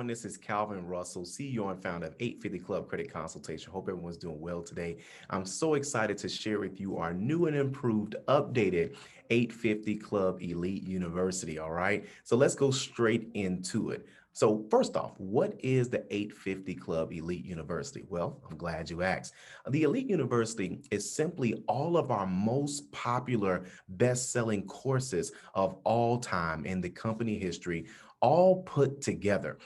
This is Calvin Russell, CEO and founder of 850 Club Credit Consultation. Hope everyone's doing well today. I'm so excited to share with you our new and improved, updated 850 Club Elite University. All right. So let's go straight into it. So first off, what is the 850 Club Elite University? Well, I'm glad you asked. The Elite University is simply all of our most popular best-selling courses of all time in the company history, all put together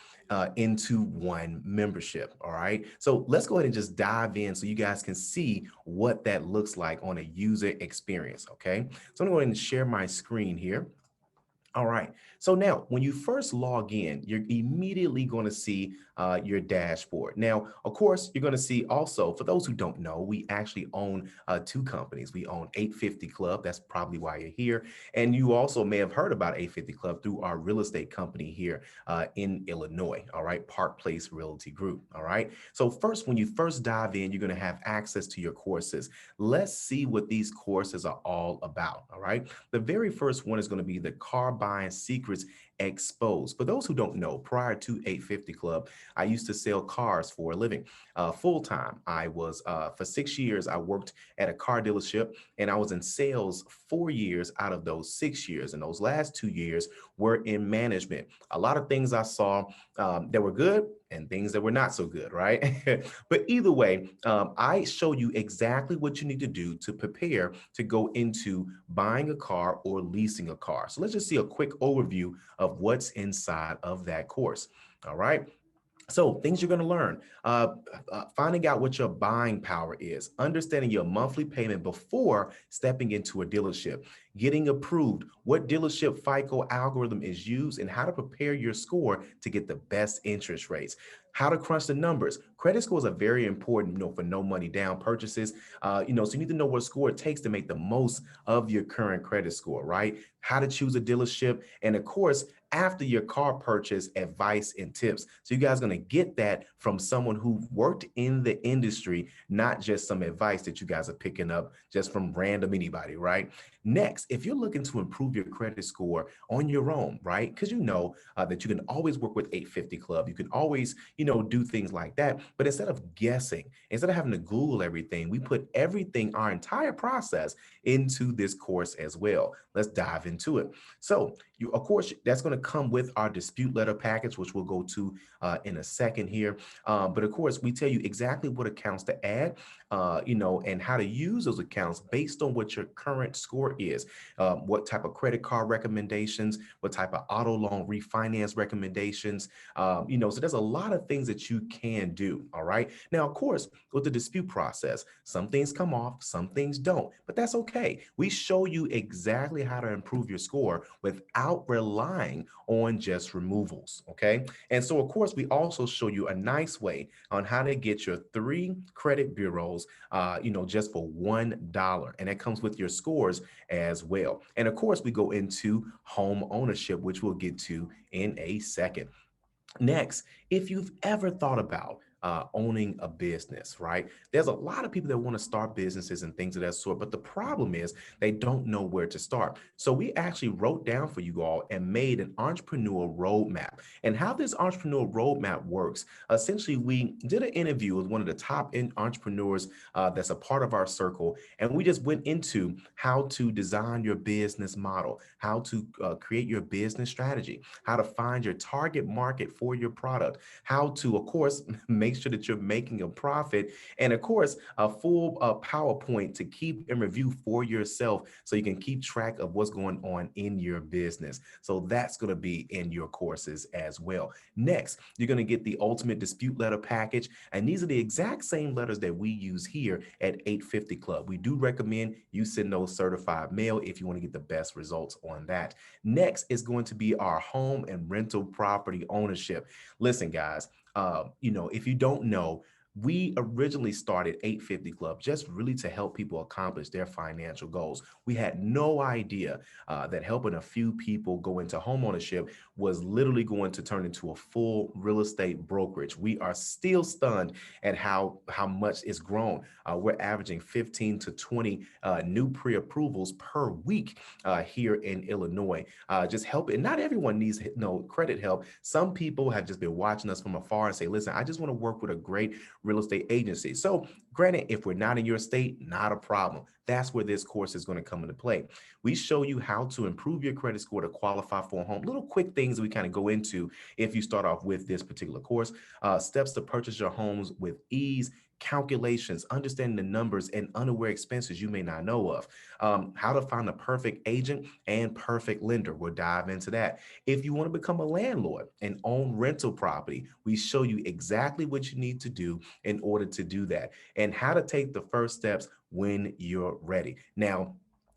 into one membership. All right. So let's go ahead and just dive in so you guys can see what that looks like on a user experience. Okay. So I'm going to go ahead and share my screen here. All right. So now when you first log in, you're immediately going to see your dashboard. Now, of course, you're going to see also, for those who don't know, we actually own two companies. We own 850 Club. That's probably why you're here. And you also may have heard about 850 Club through our real estate company here in Illinois. All right. Park Place Realty Group. All right. So first, when you first dive in, you're going to have access to your courses. Let's see what these courses are all about. All right. The very first one is going to be the Carbine Secrets Exposed. For those who don't know, prior to 850 Club, I used to sell cars for a living. Full time, I was for 6 years. I worked at a car dealership, and I was in sales 4 years out of those 6 years. And those last 2 years were in management. A lot of things I saw that were good and things that were not so good, right? But either way, I show you exactly what you need to do to prepare to go into buying a car or leasing a car. So let's just see a quick overview of what's inside of that course. All right. So things you're going to learn, finding out what your buying power is, understanding your monthly payment before stepping into a dealership, getting approved, what dealership FICO algorithm is used, and how to prepare your score to get the best interest rates, how to crunch the numbers. Credit scores are very important, for no money down purchases. So you need to know what score it takes to make the most of your current credit score, right? How to choose a dealership, and of course, after your car purchase, advice and tips. So you guys are going to get that from someone who worked in the industry, not just some advice that you guys are picking up just from random anybody, right? Next, if you're looking to improve your credit score on your own, right? Because you know that you can always work with 850 Club. You can always, do things like that. But instead of guessing, instead of having to Google everything, we put everything, our entire process into this course as well. Let's dive into it. So of course, that's going to come with our dispute letter package, which we'll go to in a second here. But of course, we tell you exactly what accounts to add, and how to use those accounts based on what your current score is, what type of credit card recommendations, what type of auto loan refinance recommendations, so there's a lot of things that you can do. All right. Now, of course, with the dispute process, some things come off, some things don't, but that's okay. We show you exactly how to improve your score without relying on just removals. Okay. And so, of course, we also show you a nice way on how to get your 3 credit bureaus, just for $1. And that comes with your scores as well. And of course, we go into home ownership, which we'll get to in a second. Next, if you've ever thought about owning a business, right? There's a lot of people that want to start businesses and things of that sort, but the problem is they don't know where to start. So we actually wrote down for you all and made an entrepreneurial roadmap. And how this entrepreneurial roadmap works, essentially, we did an interview with one of the top entrepreneurs that's a part of our circle, and we just went into how to design your business model, how to create your business strategy, how to find your target market for your product, how to, of course, make sure that you're making a profit, and of course, a full PowerPoint to keep and review for yourself so you can keep track of what's going on in your business. So that's going to be in your courses as well. Next, you're going to get the ultimate dispute letter package, and these are the exact same letters that we use here at 850 Club. We do recommend you send those certified mail if you want to get the best results on that. Next is going to be our home and rental property ownership. Listen, guys, if you don't know, We originally started 850 Club just really to help people accomplish their financial goals. We had no idea that helping a few people go into homeownership was literally going to turn into a full real estate brokerage. We are still stunned at how much it's grown. We're averaging 15 to 20 new pre-approvals per week here in Illinois. Just help. And not everyone needs credit help. Some people have just been watching us from afar and say, listen, I just want to work with a great real estate agency. So granted, if we're not in your state, not a problem. That's where this course is going to come into play. We show you how to improve your credit score to qualify for a home. Little quick things we kind of go into if you start off with this particular course. Steps to purchase your homes with ease, calculations, understanding the numbers and unaware expenses you may not know of, how to find the perfect agent and perfect lender. We'll dive into that. If you want to become a landlord and own rental property, we show you exactly what you need to do in order to do that and how to take the first steps when you're ready. Now,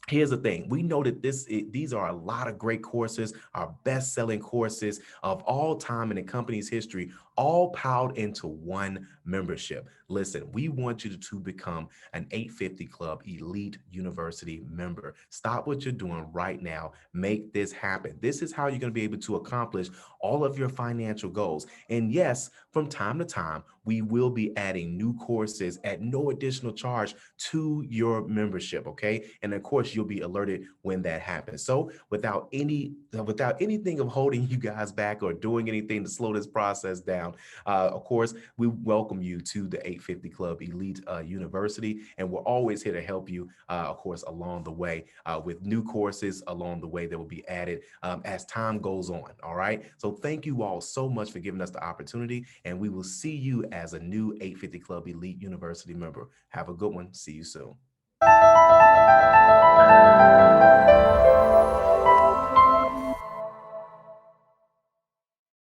here's the thing. We know that these are a lot of great courses, our best-selling courses of all time in the company's history, all piled into one membership. Listen, we want you to become an 850 Club Elite University member. Stop what you're doing right now. Make this happen. This is how you're going to be able to accomplish all of your financial goals. And yes, from time to time, we will be adding new courses at no additional charge to your membership. Okay. And of course, you'll be alerted when that happens. So without anything of holding you guys back or doing anything to slow this process down, of course, we welcome you to the 850 Club Elite University, and we're always here to help you, of course, along the way with new courses along the way that will be added as time goes on. All right. So thank you all so much for giving us the opportunity, and we will see you as a new 850 Club Elite University member. Have a good one. See you soon.